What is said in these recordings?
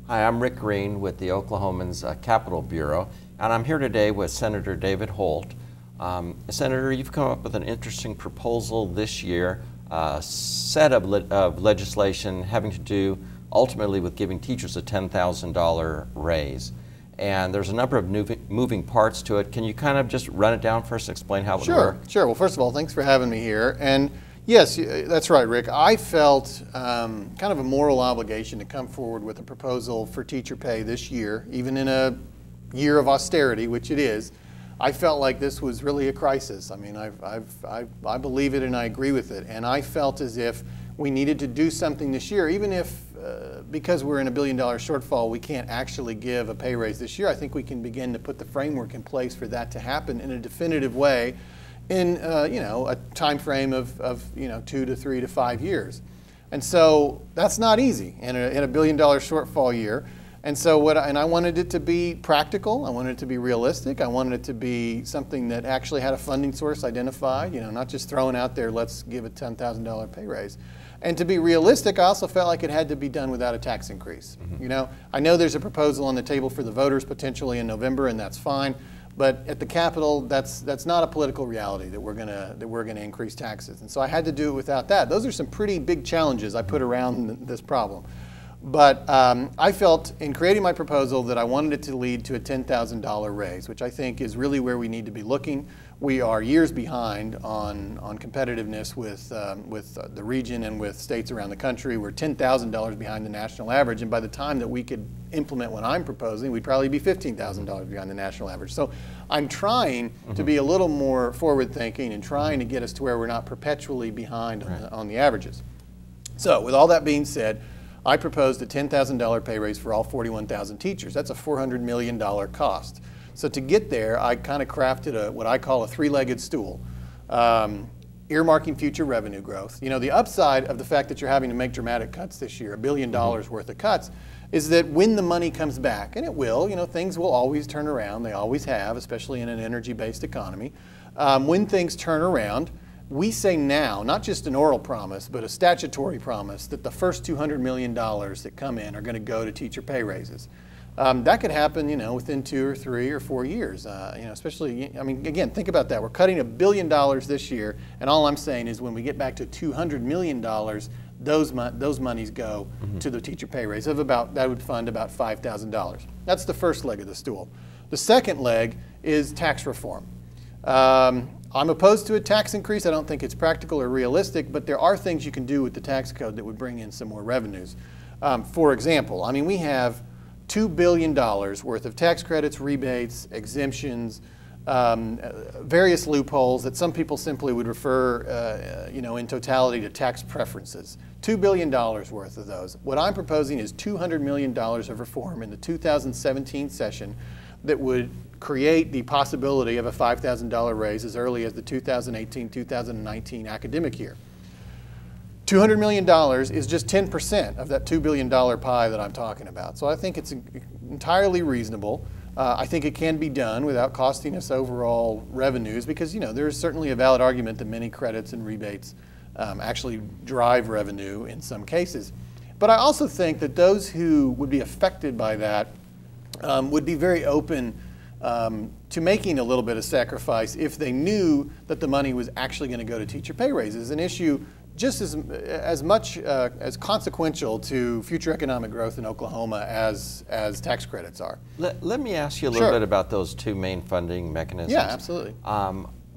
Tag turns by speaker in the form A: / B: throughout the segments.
A: Hi, I'm Rick Green with the Oklahoman's Capitol Bureau, and I'm here today with Senator David Holt. Senator, you've come up with an interesting proposal this year, a set of legislation having to do ultimately with giving teachers a $10,000 raise. And there's a number of moving parts to it. Can you kind of just run it down first and explain how it would work?
B: Sure. Well, first of all, thanks for having me here. And yes, that's right, Rick. I felt kind of a moral obligation to come forward with a proposal for teacher pay this year, even in a year of austerity, which it is. I felt like this was really a crisis. I mean, I believe it and I agree with it. And I felt as if we needed to do something this year, even if because we're in a $1 billion shortfall, we can't actually give a pay raise this year. I think we can begin to put the framework in place for that to happen in a definitive way in a time frame of 2 to 3 to 5 years. And so that's not easy in a $1 billion shortfall year. And so I wanted it to be practical, I wanted it to be realistic, I wanted it to be something that actually had a funding source identified, not just throwing out there, let's give a $10,000 pay raise. And to be realistic, I also felt like it had to be done without a tax increase. I know there's a proposal on the table for the voters potentially in November, and that's fine. But at the Capitol, that's not a political reality that we're gonna increase taxes. And so I had to do it without that. Those are some pretty big challenges I put around this problem. But I felt in creating my proposal that I wanted it to lead to a $10,000 raise, which I think is really where we need to be looking. We are years behind on competitiveness with the region and with states around the country. We're $10,000 behind the national average, and by the time that we could implement what I'm proposing, we'd probably be $15,000 behind the national average. So I'm trying to be a little more forward-thinking and trying to get us to where we're not perpetually behind on the averages. So with all that being said, I proposed a $10,000 pay raise for all 41,000 teachers. That's a $400 million cost. So to get there, I kind of crafted what I call a three-legged stool, earmarking future revenue growth. The upside of the fact that you're having to make dramatic cuts this year, $1 billion worth of cuts, is that when the money comes back, and it will, things will always turn around, they always have, especially in an energy-based economy. When things turn around, we say now, not just an oral promise, but a statutory promise that the first $200 million that come in are going to go to teacher pay raises. That could happen, within 2 or 3 or 4 years. Especially, again, think about that. We're cutting $1 billion this year, and all I'm saying is when we get back to $200 million, those monies go to the teacher pay raise of that would fund about $5,000. That's the first leg of the stool. The second leg is tax reform. I'm opposed to a tax increase. I don't think it's practical or realistic, but there are things you can do with the tax code that would bring in some more revenues. For example, we have $2 billion worth of tax credits, rebates, exemptions, various loopholes that some people simply would refer, in totality to tax preferences. $2 billion worth of those. What I'm proposing is $200 million of reform in the 2017 session that would create the possibility of a $5,000 raise as early as the 2018-2019 academic year. $200 million is just 10% of that $2 billion pie that I'm talking about. So I think it's entirely reasonable. I think it can be done without costing us overall revenues because, there is certainly a valid argument that many credits and rebates actually drive revenue in some cases. But I also think that those who would be affected by that would be very open to making a little bit of sacrifice if they knew that the money was actually going to go to teacher pay raises, an issue just as much as consequential to future economic growth in Oklahoma as tax credits are.
A: Let me ask you a little bit about those two main funding mechanisms.
B: Yeah, absolutely.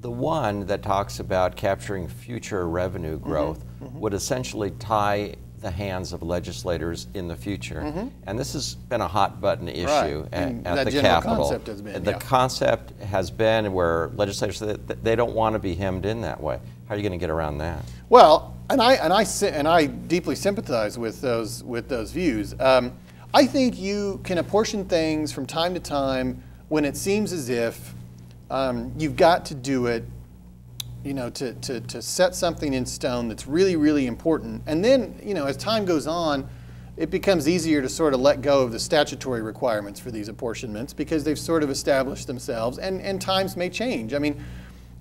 A: The one that talks about capturing future revenue growth would essentially tie the hands of legislators in the future. And this has been a hot button issue at the Capitol.
B: Concept has been,
A: the concept has been where legislators say that they don't want to be hemmed in that way. How are you going to get around that?
B: Well, and I deeply sympathize with those views. I think you can apportion things from time to time when it seems as if you've got to do it, to set something in stone that's really, really important. And then, as time goes on, it becomes easier to sort of let go of the statutory requirements for these apportionments because they've sort of established themselves, and times may change.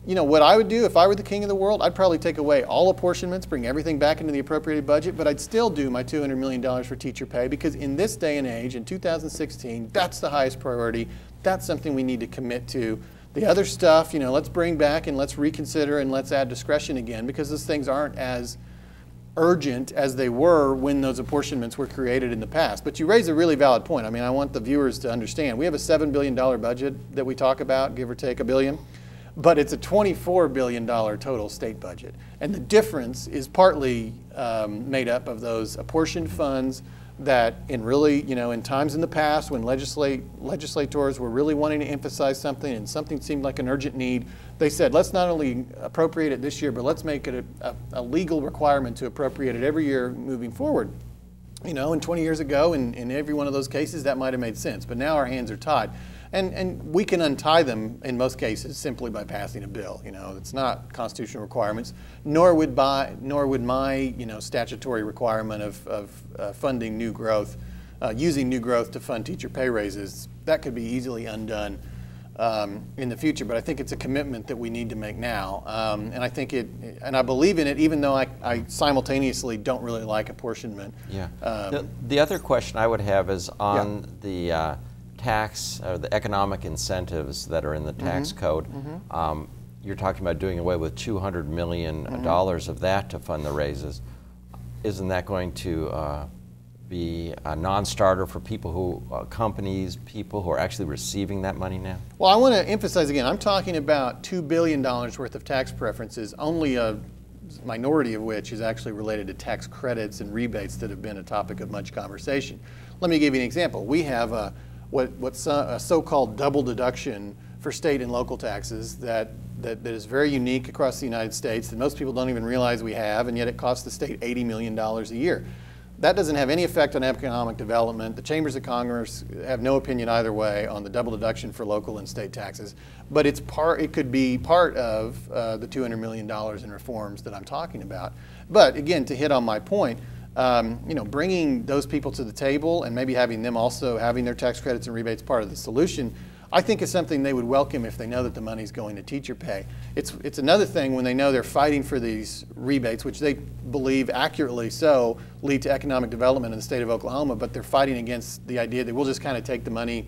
B: you know, what I would do if I were the king of the world, I'd probably take away all apportionments, bring everything back into the appropriated budget, but I'd still do my $200 million for teacher pay, because in this day and age, in 2016, that's the highest priority. That's something we need to commit to. The other stuff, you know, let's bring back and let's reconsider and let's add discretion again, because those things aren't as urgent as they were when those apportionments were created in the past. But you raise a really valid point. I mean, I want the viewers to understand. We have a $7 billion budget that we talk about, give or take $1 billion. But it's a $24 billion total state budget. And the difference is partly made up of those apportioned funds that in really, you know, in times in the past when legislators were really wanting to emphasize something and something seemed like an urgent need, they said, let's not only appropriate it this year, but let's make it a legal requirement to appropriate it every year moving forward. You know, and 20 years ago, in every one of those cases, that might have made sense. But now our hands are tied. And we can untie them in most cases simply by passing a bill. You know, it's not constitutional requirements, nor would my you know, statutory requirement of funding new growth, using new growth to fund teacher pay raises. That could be easily undone in the future. But I think it's a commitment that we need to make now, and I think and I believe in it, even though I simultaneously don't really like apportionment. Yeah.
A: The other question I would have is on the tax or the economic incentives that are in the tax code. You're talking about doing away with $200 million of that to fund the raises. Isn't that going to be a non-starter for people who, companies, people who are actually receiving that money now?
B: Well, I want to emphasize again, I'm talking about $2 billion worth of tax preferences, only a minority of which is actually related to tax credits and rebates that have been a topic of much conversation. Let me give you an example. We have what's a so-called double deduction for state and local taxes that is very unique across the United States that most people don't even realize we have, and yet it costs the state $80 million a year. That doesn't have any effect on economic development. The chambers of Congress have no opinion either way on the double deduction for local and state taxes, but it could be part of the $200 million in reforms that I'm talking about. But again, to hit on my point, you know, bringing those people to the table and maybe having them also having their tax credits and rebates part of the solution, I think is something they would welcome if they know that the money's going to teacher pay. It's another thing when they know they're fighting for these rebates, which they believe accurately so lead to economic development in the state of Oklahoma, but they're fighting against the idea that we'll just kind of take the money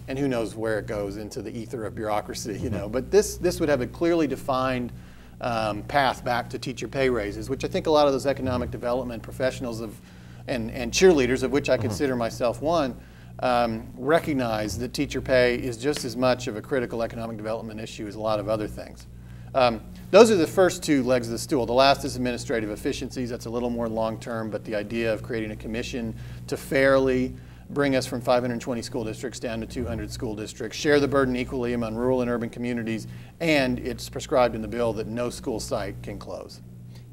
B: and who knows where it goes into the ether of bureaucracy, you know. But this would have a clearly defined path back to teacher pay raises, which I think a lot of those economic development professionals and cheerleaders, of which I consider myself one, recognize that teacher pay is just as much of a critical economic development issue as a lot of other things. Those are the first two legs of the stool. The last is administrative efficiencies. That's a little more long-term, but the idea of creating a commission to fairly bring us from 520 school districts down to 200 school districts, share the burden equally among rural and urban communities, and it's prescribed in the bill that no school site can close.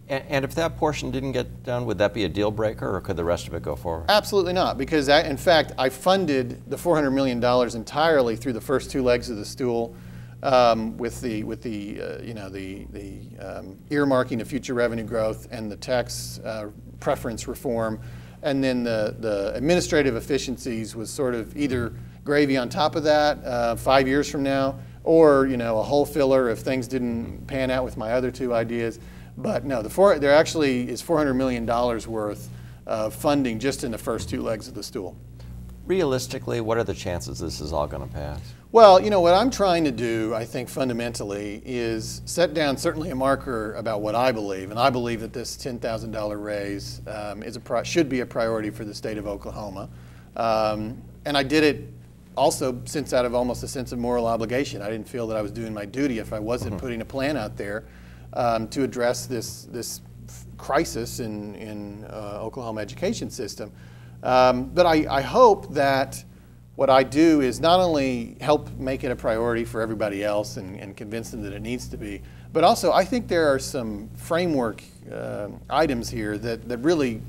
A: And if that portion didn't get done, would that be a deal breaker, or could the rest of it go forward?
B: Absolutely not, because in fact, I funded the $400 million entirely through the first two legs of the stool, with the earmarking of future revenue growth and the tax preference reform, and then the administrative efficiencies was sort of either gravy on top of that 5 years from now, or a hole filler if things didn't pan out with my other two ideas. But no, there actually is $400 million worth of funding just in the first two legs of the stool.
A: Realistically, what are the chances this is all going to pass?
B: Well, what I'm trying to do, I think fundamentally, is set down certainly a marker about what I believe, and I believe that this $10,000 raise should be a priority for the state of Oklahoma. And I did it also out of almost a sense of moral obligation. I didn't feel that I was doing my duty if I wasn't putting a plan out there to address this crisis in Oklahoma education system. But I hope that what I do is not only help make it a priority for everybody else and convince them that it needs to be, but also I think there are some framework items here that really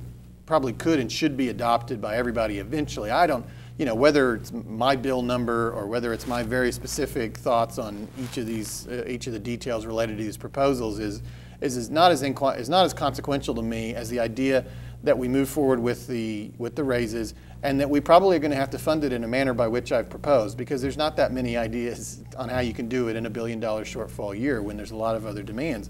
B: probably could and should be adopted by everybody eventually. I don't, whether it's my bill number or whether it's my very specific thoughts on each of the details related to these proposals is not as consequential to me as the idea that we move forward with the raises, and that we probably are going to have to fund it in a manner by which I've proposed, because there's not that many ideas on how you can do it in $1 billion shortfall year when there's a lot of other demands.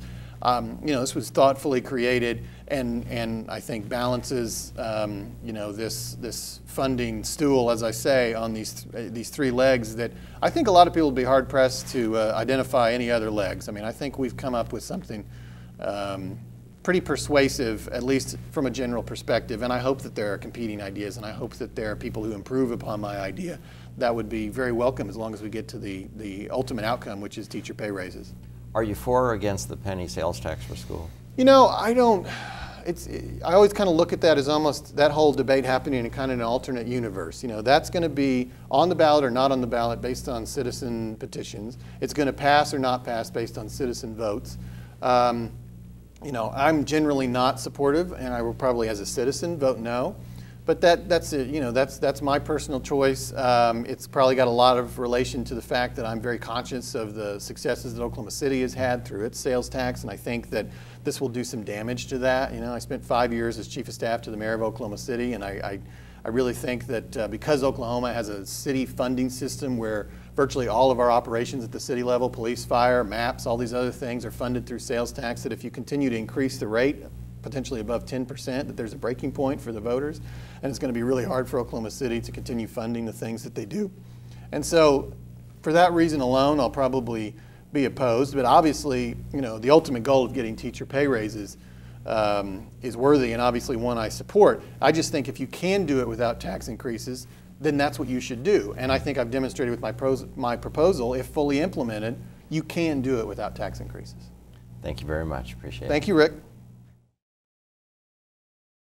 B: This was thoughtfully created, and I think balances, this funding stool, as I say, on these three legs that I think a lot of people would be hard pressed to identify any other legs. I mean, I think we've come up with something pretty persuasive, at least from a general perspective, and I hope that there are competing ideas, and I hope that there are people who improve upon my idea. That would be very welcome as long as we get to the ultimate outcome, which is teacher pay raises.
A: Are you for or against the penny sales tax for school?
B: I don't. I always kind of look at that as almost that whole debate happening in kind of an alternate universe. That's going to be on the ballot or not on the ballot based on citizen petitions. It's going to pass or not pass based on citizen votes. I'm generally not supportive, and I will probably, as a citizen, vote no. But that's it. That's my personal choice. It's probably got a lot of relation to the fact that I'm very conscious of the successes that Oklahoma City has had through its sales tax, and I think that this will do some damage to that. I spent 5 years as chief of staff to the mayor of Oklahoma City, and I really think that because Oklahoma has a city funding system where virtually all of our operations at the city level, police, fire, maps, all these other things are funded through sales tax, that if you continue to increase the rate, potentially above 10%, that there's a breaking point for the voters, and it's going to be really hard for Oklahoma City to continue funding the things that they do. And so for that reason alone, I'll probably be opposed, but obviously, the ultimate goal of getting teacher pay raises is worthy, and obviously one I support. I just think if you can do it without tax increases, then that's what you should do. And I think I've demonstrated with my proposal, if fully implemented, you can do it without tax increases.
A: Thank you very much. Appreciate it.
B: Thank you, Rick.